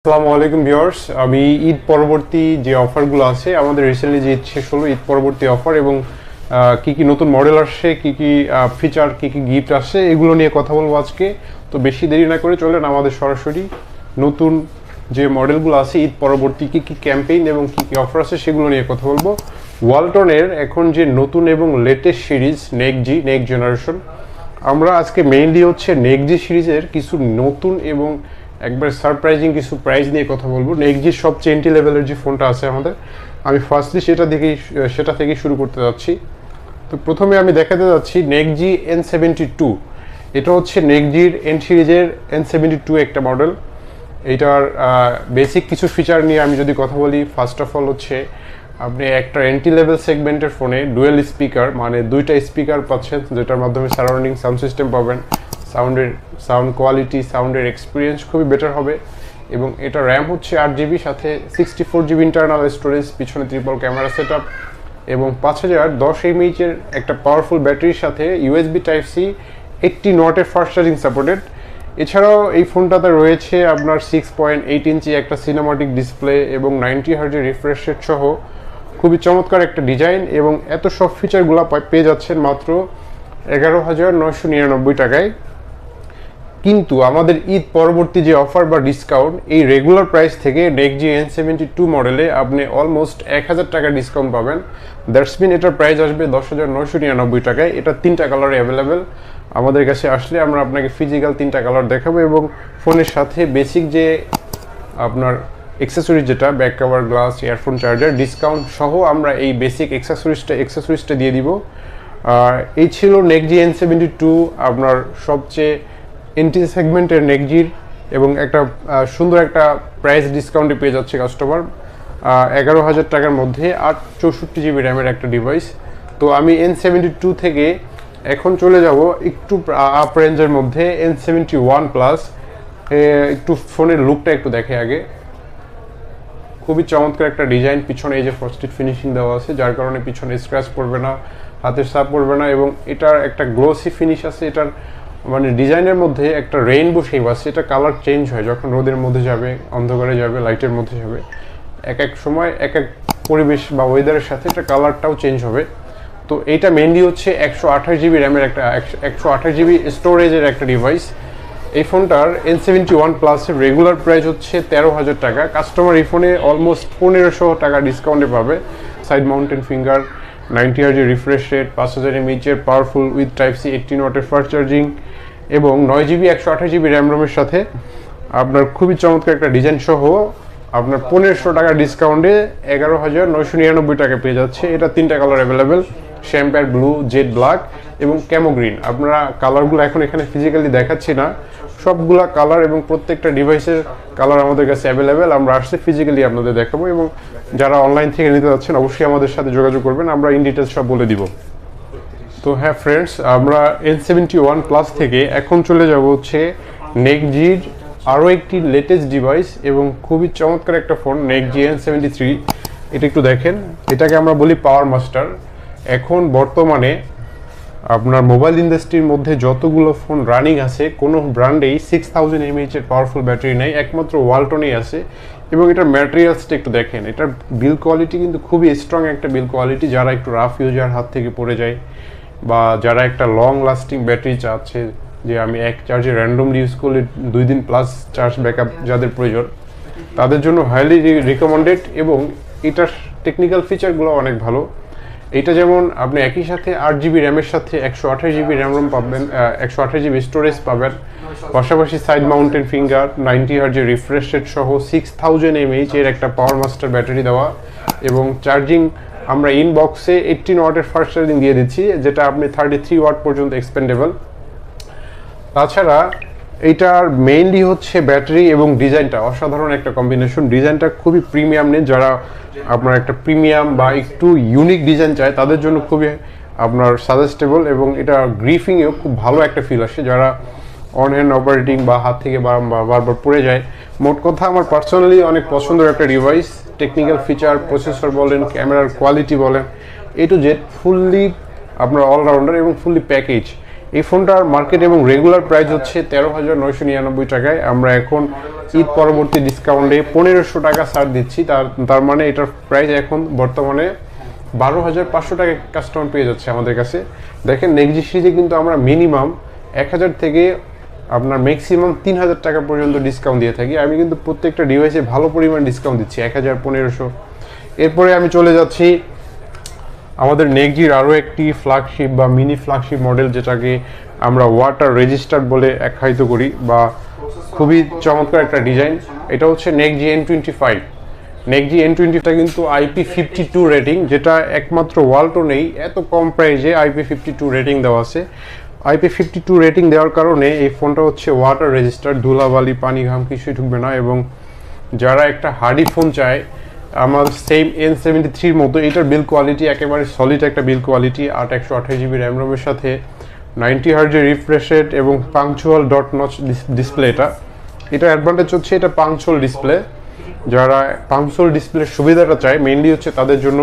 আসসালামু আলাইকুম ভিউয়ার্স, আমি ঈদ পরবর্তী যে অফারগুলো আছে আমাদের রিসেন্টলি যে ঈদ শেষ হলো, ঈদ পরবর্তী অফার এবং কি কি নতুন মডেল আসছে, কি কি ফিচার, কি কি গিফট আসছে, এগুলো নিয়ে কথা বলবো আজকে। তো বেশি দেরি না করে চলেন আমাদের সরাসরি নতুন যে মডেলগুলো আছে ঈদ পরবর্তী কি কি ক্যাম্পেইন এবং কি কি অফার আছে সেগুলো নিয়ে কথা বলবো। ওয়ালটনের এখন যে নতুন এবং লেটেস্ট সিরিজ নেক্সট জেনারেশন, আমরা আজকে মেইনলি হচ্ছে নেক্সট সিরিজের কিছু নতুন এবং একবার সারপ্রাইজিং কিছু প্রাইস নিয়ে কথা বলবো। নেক্সট সবচেয়ে এন্ট্রি লেভেলের যে ফোনটা আছে আমাদের, আমি ফার্স্টলি সেটা থেকেই শুরু করতে যাচ্ছি। তো প্রথমে আমি দেখাতে যাচ্ছি নেক্সট N72। এটা হচ্ছে নেক্সট এন সিরিজের N72 একটা মডেল। এইটার বেসিক কিছু ফিচার নিয়ে আমি যদি কথা বলি, ফার্স্ট অফ অল হচ্ছে আপনি একটা এন্ট্রি লেভেল সেগমেন্টের ফোনে ডুয়েল স্পিকার, মানে দুইটা স্পিকার পাচ্ছেন, যেটার মাধ্যমে সারাউন্ডিং সাউন্ড সিস্টেম পাবেন। সাউন্ড কোয়ালিটি, সাউন্ডের এক্সপিরিয়েন্স খুবই বেটার হবে। এবং এটা র্যাম হচ্ছে 8GB, সাথে 64GB ইন্টারনাল স্টোরেজ, পিছনে ট্রিপল ক্যামেরা সেট আপ এবং 5010 mAh একটা পাওয়ারফুল ব্যাটারির সাথে ইউএসবি টাইপ সি 80 ওয়াটের ফাস্ট চার্জিং সাপোর্টেড। এছাড়াও এই ফোনটাতে রয়েছে আপনার 6.8 ইঞ্চি একটা সিনেমাটিক ডিসপ্লে এবং 90 হার্জের রিফ্রেশ রেট সহ খুবই চমৎকার একটা ডিজাইন। এবং এত সব ফিচারগুলো পেয়ে যাচ্ছেন মাত্র 11,999 টাকায়। কিন্তু আমাদের ঈদ পরবর্তী যে অফার বা ডিসকাউন্ট, এই রেগুলার প্রাইস থেকে নেক্সট N72 মডেলে আপনি অলমোস্ট 1000 টাকা ডিসকাউন্ট পাবেন। দ্যাটস মিন এটার প্রাইস আসবে 10,999 টাকায়। এটা 3টা কালারে অ্যাভেলেবেল। আমাদের কাছে আসলে আমরা আপনাকে ফিজিক্যাল 3টা কালার দেখাবো এবং ফোনের সাথে বেসিক যে আপনার অ্যাক্সেসরিজ, যেটা back cover, glass, earphone charger, discount সহ আমরা এই বেসিক অ্যাক্সেসরিজটা দিয়ে দিব। এই ছিল নেক্সট N72 আপনার সবচেয়ে এন্ট্রি সেগমেন্টের নেক্সট, এবং একটা সুন্দর একটা প্রাইস ডিসকাউন্টে পেয়ে যাচ্ছে কাস্টমার 11,000 টাকার মধ্যে 64GB র্যামের একটা ডিভাইস। তো আমি N72 থেকে এখন চলে যাব একটু আপ রেঞ্জের মধ্যে N71 প্লাস। একটু ফোনের লুকটা একটু দেখে আগে। খুবই চমৎকার একটা ডিজাইন, পিছনে এই যে ফ্রস্টেড ফিনিশিং দেওয়া আছে, যার কারণে পিছনে স্ক্র্যাচ পড়বে না, হাতের ছাপ পড়বে না, এবং এটার একটা গ্লোসি ফিনিশ আছে। এটার মানে ডিজাইনের মধ্যে একটা রেইনবো শেপ আছে। এটা কালার চেঞ্জ হয় যখন রোদের মধ্যে যাবে, অন্ধকারে যাবে, লাইটের মধ্যে যাবে, এক এক সময় এক এক পরিবেশ বা ওয়েদারের সাথে এটা কালারটাও চেঞ্জ হবে। তো এইটা মেইনলি হচ্ছে 128GB র্যামের একটা 128GB স্টোরেজের একটা ডিভাইস। এই ফোনটার N71 প্লাসের রেগুলার প্রাইস হচ্ছে 13,000 টাকা। কাস্টমার এই ফোনে অলমোস্ট 1500 টাকা ডিসকাউন্টে পাবে। সাইড মাউন্টেন ফিঙ্গার, 90 হার্জের refresh rate, 5000 mAh powerful with type C 18 ওয়াটের ফাস্ট চার্জিং এবং 9GB 128GB র্যাম রোমের সাথে আপনার খুবই চমৎকার একটা ডিজাইন সহ আপনার 1500 টাকা ডিসকাউন্টে 11,999 টাকা পেয়ে যাচ্ছে। এটা 3টা colour available, sapphire blue, jade black এবং ক্যামো গ্রিন। আপনারা কালারগুলো এখন এখানে ফিজিক্যালি দেখাচ্ছি না, সবগুলা কালার এবং প্রত্যেকটা ডিভাইসের কালার আমাদের কাছে অ্যাভেলেবেল। আমরা আসলে ফিজিক্যালি আপনাদের দেখাবো, এবং যারা অনলাইন থেকে নিতে যাচ্ছেন অবশ্যই আমাদের সাথে যোগাযোগ করবেন, আমরা ইন ডিটেলস সব বলে দিব। তো হ্যাঁ ফ্রেন্ডস, আমরা N71 প্লাস থেকে এখন চলে যাব হচ্ছে নেক্সট আরও একটি লেটেস্ট ডিভাইস এবং খুবই চমৎকার একটা ফোন, নেক্সট N73। এটা একটু দেখেন, এটাকে আমরা বলি পাওয়ার মাস্টার। এখন বর্তমানে আপনার মোবাইল ইন্ডাস্ট্রির মধ্যে যতগুলো ফোন রানিং আছে, কোনো ব্র্যান্ডেই 6000 mAh পাওয়ারফুল ব্যাটারি নেই, একমাত্র ওয়ালটনেই আছে। এবং এটার ম্যাটেরিয়ালসটা একটু দেখেন, এটার বিল কোয়ালিটি কিন্তু খুবই স্ট্রং একটা বিল কোয়ালিটি। যারা একটু রাফ ইউজার, হাত থেকে পড়ে যায়, বা যারা একটা লং লাস্টিং ব্যাটারি চাচ্ছে, যে আমি এক চার্জে র্যান্ডমলি ইউজ করলে 2 দিন প্লাস চার্জ ব্যাকআপ যাদের প্রয়োজন, তাদের জন্য হাইলি রিকমেন্ডেড। এবং এটার টেকনিক্যাল ফিচারগুলো অনেক ভালো। এটা যেমন আপনি একই সাথে 8GB র্যামের সাথে 128GB র্যাম রোম পাবেন, 128GB স্টোরেজ পাবেন, পাশাপাশি সাইড মাউন্টেন ফিঙ্গার, 90 হার্জের রিফ্রেশ রেট সহ 6000 mAh এর একটা পাওয়ার মাস্টার ব্যাটারি দেওয়া, এবং চার্জিং আমরা ইনবক্সে 18 ওয়াটের ফাস্ট চার্জিং দিয়ে দিচ্ছি, যেটা আপনি 33 ওয়াট পর্যন্ত এক্সপেন্ডেবল। তাছাড়া এইটার মেইনলি হচ্ছে ব্যাটারি এবং ডিজাইনটা অসাধারণ একটা কম্বিনেশন। ডিজাইনটা খুবই প্রিমিয়াম নেই, যারা আপনার একটা প্রিমিয়াম বা একটু ইউনিক ডিজাইন চায় তাদের জন্য খুবই আপনার সাজেস্টেবল, এবং এটা গ্রিফিংয়েও খুব ভালো একটা ফিল আসে যারা অন হ্যান্ড অপারেটিং বা হাত থেকে বারবার পড়ে যায়। মোট কথা আমার পার্সোনালি অনেক পছন্দের একটা ডিভাইস। টেকনিক্যাল ফিচার, প্রসেসর বলেন, ক্যামেরার কোয়ালিটি বলেন, এ টু জেড ফুললি আপনার অলরাউন্ডার এবং ফুললি প্যাকেজ। এই ফোনটার মার্কেট এবং রেগুলার প্রাইস হচ্ছে 13,999 টাকায়। আমরা এখন ঈদ পরবর্তী ডিসকাউন্টে 1500 টাকা ছাড় দিচ্ছি। তার মানে এটার প্রাইস এখন বর্তমানে 12,500 টাকা কাস্টমার পেয়ে যাচ্ছে আমাদের কাছে। দেখেন নেক্সট সিরিজে কিন্তু আমরা মিনিমাম 1000 থেকে আপনার ম্যাক্সিমাম 3000 টাকা পর্যন্ত ডিসকাউন্ট দিয়ে থাকি। আমি কিন্তু প্রত্যেকটা ডিভাইসে ভালো পরিমাণ ডিসকাউন্ট দিচ্ছি, 1000, 1500। এরপরে আমি চলে যাচ্ছি আমাদের নেক্সজির আরও একটি ফ্ল্যাগশিপ বা মিনি ফ্ল্যাগশিপ মডেল, যেটাকে আমরা ওয়াটার রেজিস্টার্ড বলে আখ্যায়িত করি, বা খুবই চমৎকার একটা ডিজাইন। এটা হচ্ছে নেক্সজি N25। নেক্সজি N20টা কিন্তু IP52 রেটিং, যেটা একমাত্র ওয়ালটনেই এত কম প্রাইসে IP52 রেটিং দেওয়া আছে। IP52 রেটিং দেওয়ার কারণে এই ফোনটা হচ্ছে ওয়াটার রেজিস্টার্ড, ধুলাবালি পানি ঘাম কিছুই ঢুকবে না। এবং যারা একটা হার্ডি ফোন চায় আমার সেম N73 মতো, এটার বিল কোয়ালিটি একেবারে সলিড একটা বিল কোয়ালিটি, 128GB র্যাম রোমের সাথে 90 হার্জের রিফ্রেশ রেট এবং পাংচুয়াল ডট নচ ডিসপ্লে। এটা অ্যাডভান্টেজ হচ্ছে এটা পাংচুয়াল ডিসপ্লে। যারা পাংচুয়াল ডিসপ্লের সুবিধাটা চায় মেইনলি হচ্ছে তাদের জন্য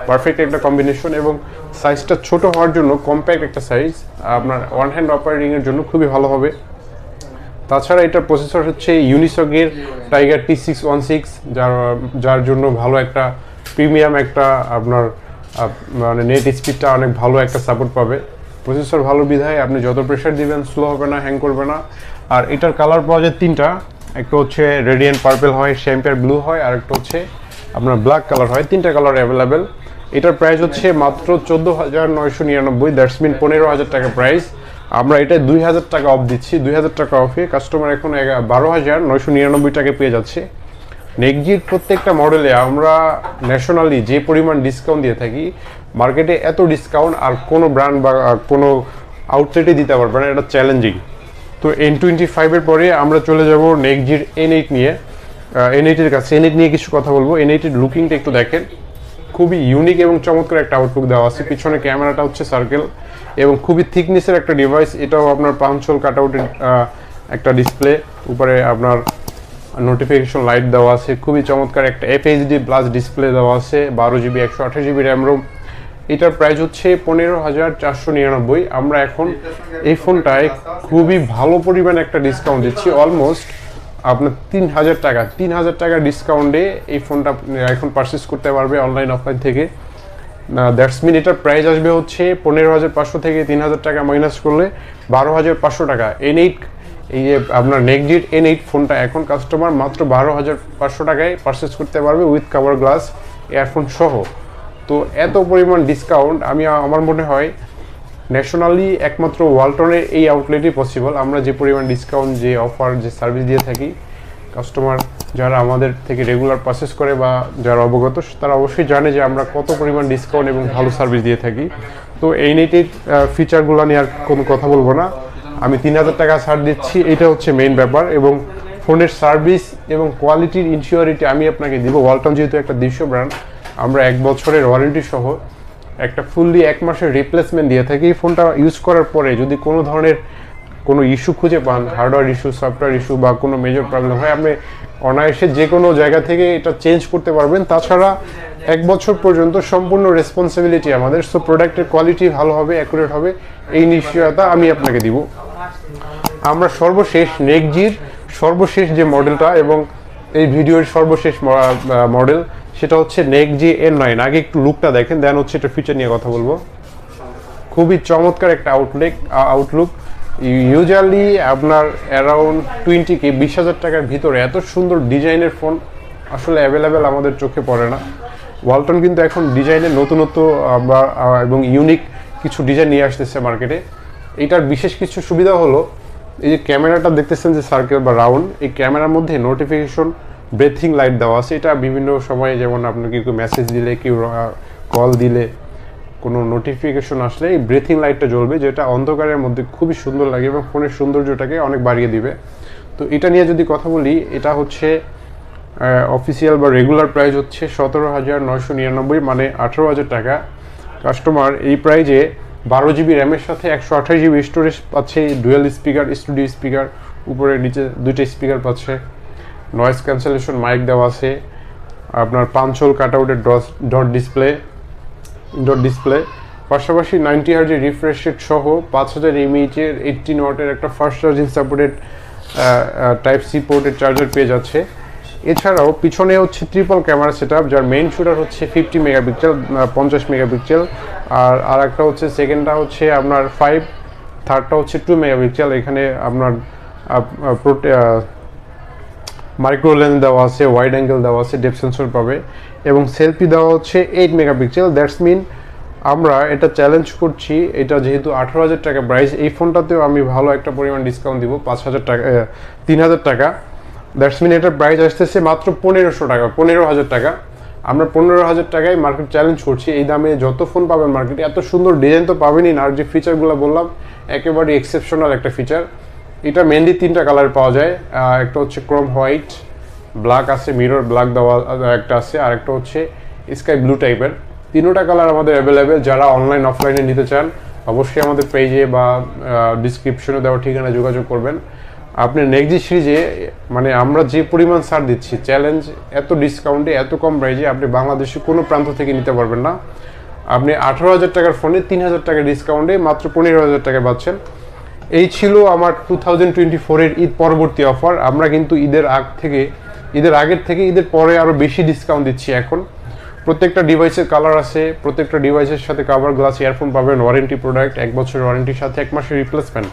পারফেক্ট একটা কম্বিনেশন, এবং সাইজটা ছোট হওয়ার জন্য কম্প্যাক্ট একটা সাইজ, আপনার ওয়ান হ্যান্ড অপারেটিংয়ের জন্য খুবই ভালো হবে। তাছাড়া এটার প্রসেসর হচ্ছে ইউনিসকের টাইগার T616, যার জন্য ভালো একটা প্রিমিয়াম একটা আপনার মানে নেট স্পিডটা অনেক ভালো একটা সাপোর্ট পাবে। প্রসেসর ভালো বিধায় আপনি যত প্রেশার দিবেন স্লো হবে না, হ্যাং করবে না। আর এটার কালার পাওয়া যায় তিনটা, একটা হচ্ছে রেডিয়েন্ট পার্পল হয়, শ্যাম্পেয়ার ব্লু হয়, আর একটা হচ্ছে আপনার ব্ল্যাক কালার হয়। তিনটা কালার অ্যাভেলেবেল। এটার প্রাইস হচ্ছে মাত্র 14,999, দ্যাটস মিন 15,000 টাকা প্রাইস। আমরা এটা 2,000 টাকা অফ দিচ্ছি। 2,000 টাকা অফে কাস্টমার এখন 12,999 টাকা পেয়ে যাচ্ছে। নেক্সজির প্রত্যেকটা মডেলে আমরা ন্যাশনালি যে পরিমাণ ডিসকাউন্ট দিয়ে থাকি, মার্কেটে এত ডিসকাউন্ট আর কোনো ব্র্যান্ড বা কোনো আউটলেটে দিতে পারবে না, এটা চ্যালেঞ্জিং। তো N25 এর পরে আমরা চলে যাব নেক্সজির N8 নিয়ে। N8 এর কাছে N8 নিয়ে কিছু কথা বলবো। N8 এর লুকিংটা একটু দেখেন, খুবই ইউনিক এবং চমৎকার একটা আউটলুক দেওয়া আছে। পিছনে ক্যামেরাটা হচ্ছে সার্কেল এবং খুবই থিকনেসের একটা ডিভাইস। এটাও আপনার পাঞ্চল কাটআউটের একটা ডিসপ্লে, উপরে আপনার নোটিফিকেশন লাইট দেওয়া আছে। খুবই চমৎকার একটা FHD প্লাস ডিসপ্লে দেওয়া আছে, 12GB 128GB র্যাম রোম। এটার প্রাইস হচ্ছে 15,499। আমরা এখন এই ফোনটায় খুবই ভালো পরিমাণে একটা ডিসকাউন্ট দিচ্ছি, অলমোস্ট আপনার 3,000 টাকা ডিসকাউন্টে এই ফোনটা এখন পারচেস করতে পারবে অনলাইন অফলাইন থেকে। দ্যাটস মিন এটার প্রাইস আসবে হচ্ছে 15,500 থেকে 3,000 টাকা মাইনাস করলে 12,500 টাকা। N8 এই যে আপনার নেক্সজির N8 ফোনটা এখন কাস্টমার মাত্র 12,500 টাকায় পারচেস করতে পারবে উইথ কাভার গ্লাস ইয়ারফোন সহ। তো এত পরিমাণ ডিসকাউন্ট আমার মনে হয় ন্যাশনালি একমাত্র ওয়ালটনের এই আউটলেটই পসিবল। আমরা যে পরিমাণ ডিসকাউন্ট, যে অফার, যে সার্ভিস দিয়ে থাকি, কাস্টমার যারা আমাদের থেকে রেগুলার পারচেস করে বা যারা অবগত তারা অবশ্যই জানে যে আমরা কত পরিমাণ ডিসকাউন্ট এবং ভালো সার্ভিস দিয়ে থাকি। তো এই নেটের ফিচারগুলো নিয়ে আর কোনো কথা বলবো না। আমি 3,000 টাকা ছাড় দিচ্ছি, এটা হচ্ছে মেইন ব্যাপার। এবং ফোনের সার্ভিস এবং কোয়ালিটির ইনসিওরিটি আমি আপনাকে দিব। ওয়ালটন যেহেতু একটা দেশীয় ব্র্যান্ড, আমরা 1 বছরের ওয়ারেন্টি সহ একটা ফুললি 1 মাসের রিপ্লেসমেন্ট দিয়ে থাকি। এই ফোনটা ইউজ করার পরে যদি কোনো ধরনের কোনো ইস্যু খুঁজে পান, হার্ডওয়্যার ইস্যু, সফটওয়্যার ইস্যু বা কোনো মেজর প্রবলেম হয়, আপনি অনায়াসে যে কোনো জায়গা থেকে এটা চেঞ্জ করতে পারবেন। তাছাড়া 1 বছর পর্যন্ত সম্পূর্ণ রেসপন্সিবিলিটি আমাদের। সো প্রোডাক্টের কোয়ালিটি ভালো হবে, অ্যাকুরেট হবে, এই নিশ্চয়তা আমি আপনাকে দিব। আমরা সর্বশেষ নেক্সজির সর্বশেষ যে মডেলটা এবং এই ভিডিওর সর্বশেষ মডেল, সেটা হচ্ছে নেক্সজি N9। আগে একটু লুকটা দেখেন, দেন হচ্ছে এটা ফিচার নিয়ে কথা বলবো। খুবই চমৎকার একটা আউটলুক। ইউজুয়ালি আপনার অ্যারাউন্ড 20,000 টাকার ভিতরে এত সুন্দর ডিজাইনের ফোন আসলে অ্যাভেলেবেল আমাদের চোখে পড়ে না। ওয়ালটন কিন্তু এখন ডিজাইনের নতুনত্ব এবং ইউনিক কিছু ডিজাইন নিয়ে আসতেছে মার্কেটে। এটার বিশেষ কিছু সুবিধা হলো, এই যে ক্যামেরাটা দেখতেছেন যে সার্কেল বা রাউন্ড, এই ক্যামেরার মধ্যে নোটিফিকেশন ব্রেথিং লাইট দেওয়া আছে। এটা বিভিন্ন সময়ে, যেমন আপনাকে কেউ মেসেজ দিলে, কেউ কল দিলে, কোনো নোটিফিকেশন আসলে এই ব্রেথিং লাইটটা জ্বলবে, যেটা অন্ধকারের মধ্যে খুবই সুন্দর লাগে এবং ফোনের সৌন্দর্যটাকে অনেক বাড়িয়ে দিবে। তো এটা নিয়ে যদি কথা বলি, এটা হচ্ছে অফিসিয়াল বা রেগুলার প্রাইস হচ্ছে 17,999, মানে 18,000 টাকা। কাস্টমার এই প্রাইজে 12GB র্যামের সাথে 128GB স্টোরেজ পাচ্ছে, ডুয়েল স্পিকার, স্টুডিও স্পিকার, উপরে নিচে 2টা স্পিকার পাচ্ছে, নয়েজ ক্যান্সেলেশন মাইক দেওয়া আছে, আপনার পাঞ্চল কাটআউটের ডট ডিসপ্লে, পাশাপাশি 90 হার্জের রিফ্রেশ রেট সহ 5000 mAh 18 ওয়াটের একটা fast charging supported type C পোর্টের চার্জার পেয়ে যাচ্ছে। এছাড়াও পিছনে হচ্ছে ট্রিপল ক্যামেরা সেটআপ, যার মেইন শুটার হচ্ছে 50 মেগাপিক্সেল 50 মেগাপিক্সেল, আর একটা হচ্ছে সেকেন্ডটা হচ্ছে আপনার 5, থার্ডটা হচ্ছে 2 মেগাপিক্সেল। এখানে আপনার মাইক্রো লেন্স দেওয়া আছে, ওয়াইড অ্যাঙ্গেল দেওয়া আছে, ডেপথ সেন্সর পাবে, এবং সেলফি দেওয়া হচ্ছে 8 মেগাপিক্সেল। দ্যাটস মিন আমরা এটা চ্যালেঞ্জ করছি, এটা যেহেতু 18,000 টাকা প্রাইস, এই ফোনটাতেও আমি ভালো একটা পরিমাণ ডিসকাউন্ট দিব, 5,000 টাকা 3,000 টাকা। দ্যাটস মিন এটার প্রাইস আসতেছে মাত্র 1,500 টাকা, 15,000 টাকা। আমরা 15,000 টাকায় মার্কেট চ্যালেঞ্জ করছি। এই দামে যত ফোন পাবেন মার্কেটে, এত সুন্দর ডিজাইন তো পাবেনই না, আর যে ফিচারগুলো বললাম একেবারে এক্সেপশনাল একটা ফিচার। এটা মেনলি 3টা কালার পাওয়া যায়, একটা হচ্ছে ক্রোম হোয়াইট, ব্ল্যাক আছে, মিরর ব্ল্যাক দেওয়া একটা আছে, আর একটা হচ্ছে স্কাই ব্লু টাইপের। 3টা কালার আমাদের অ্যাভেলেবেল। যারা অনলাইন অফলাইনে নিতে চান অবশ্যই আমাদের পেজে বা ডিসক্রিপশনে দেওয়া ঠিকানায় যোগাযোগ করবেন। আপনি নেক্সট সিরিজে মানে আমরা যে পরিমাণ ছাড় দিচ্ছি, চ্যালেঞ্জ এত ডিসকাউন্টে এত কম প্রাইজে আপনি বাংলাদেশের কোনো প্রান্ত থেকে নিতে পারবেন না। আপনি 18,000 টাকার ফোনে 3,000 টাকা ডিসকাউন্টে মাত্র 15,000 টাকা পাচ্ছেন। এই ছিল আমার 2024-এর ঈদ পরবর্তী অফার। আমরা কিন্তু ঈদের আগের থেকে ঈদের পরে আরও বেশি ডিসকাউন্ট দিচ্ছি এখন। প্রত্যেকটা ডিভাইসের কালার আছে, প্রত্যেকটা ডিভাইসের সাথে কভার গ্লাস ইয়ারফোন পাবেন, ওয়ারেন্টি প্রোডাক্ট, 1 বছরের ওয়ারেন্টির সাথে 1 মাসের রিপ্লেসমেন্ট।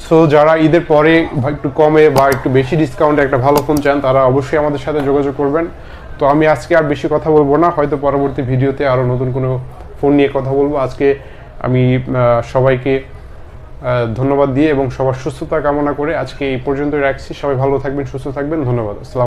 সো যারা ঈদের পরে একটু কমে বা একটু বেশি ডিসকাউন্টে একটা ভালো ফোন চান তারা অবশ্যই আমাদের সাথে যোগাযোগ করবেন। তো আমি আজকে আর বেশি কথা বলবো না, হয়তো পরবর্তী ভিডিওতে আরও নতুন কোনো ফোন নিয়ে কথা বলবো। আজকে আমি সবাইকে ধন্যবাদ দিয়ে এবং সবার সুস্থতা কামনা করে আজকে এই পর্যন্তই রাখছি। সবাই ভালো থাকবেন, সুস্থ থাকবেন, ধন্যবাদ। আসসালাম।